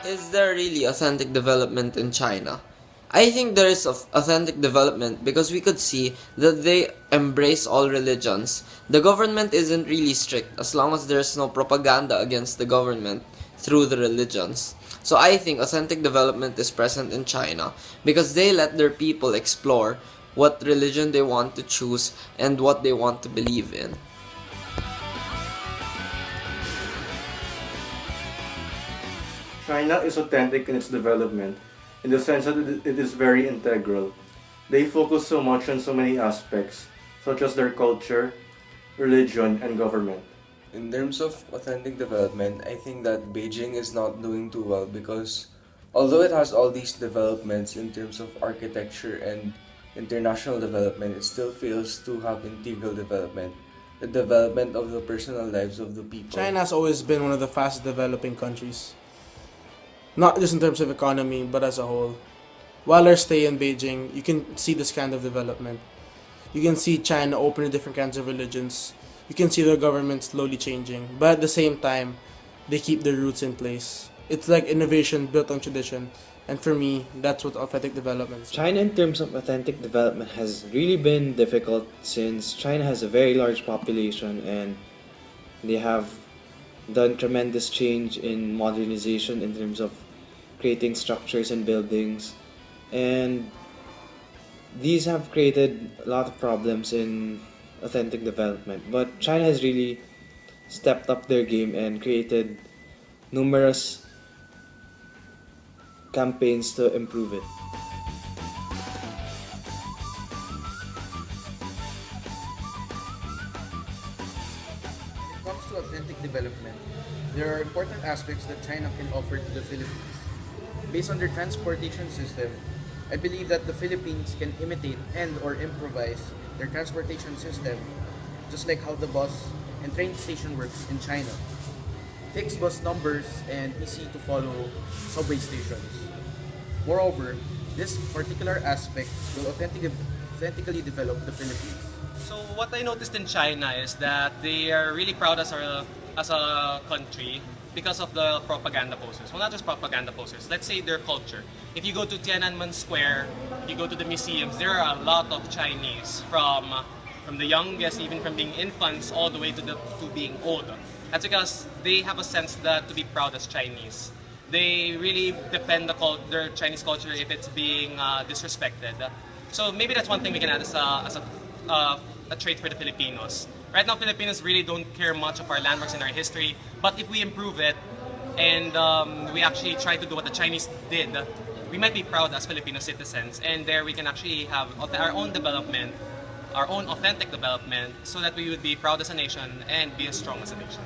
Is there really authentic development in China? I think there is authentic development because we could see that they embrace all religions. The government isn't really strict as long as there's no propaganda against the government through the religions. So I think authentic development is present in China because they let their people explore what religion they want to choose and what they want to believe in. China is authentic in its development, in the sense that it is very integral. They focus so much on so many aspects, such as their culture, religion, and government. In terms of authentic development, I think that Beijing is not doing too well because although it has all these developments in terms of architecture and international development, it still fails to have integral development, the development of the personal lives of the people. China has always been one of the fastest developing countries, not just in terms of economy, but as a whole. While our stay in Beijing, you can see this kind of development. You can see China open to different kinds of religions. You can see their government slowly changing, but at the same time, they keep their roots in place. It's like innovation built on tradition, and for me, that's what authentic development is. China, in terms of authentic development, has really been difficult since China has a very large population and they have done tremendous change in modernization in terms of creating structures and buildings, and these have created a lot of problems in authentic development. But China has really stepped up their game and created numerous campaigns to improve it. When it comes to authentic development, there are important aspects that China can offer to the Philippines. Based on their transportation system, I believe that the Philippines can imitate and or improvise their transportation system just like how the bus and train station works in China. Fixed bus numbers and easy to follow subway stations. Moreover, this particular aspect will authentically develop the Philippines. So what I noticed in China is that they are really proud as a country because of the propaganda posters. Well, not just propaganda posters. Let's say their culture. If you go to Tiananmen Square, you go to the museums, there are a lot of Chinese from the youngest, even from being infants, all the way to being old. That's because they have a sense that to be proud as Chinese. They really defend their Chinese culture if it's being disrespected. So maybe that's one thing we can add as a trait for the Filipinos. Right now, Filipinos really don't care much of our landmarks and our history, but if we improve it and we actually try to do what the Chinese did, we might be proud as Filipino citizens, and there we can actually have our own development, our own authentic development, so that we would be proud as a nation and be as strong as a nation.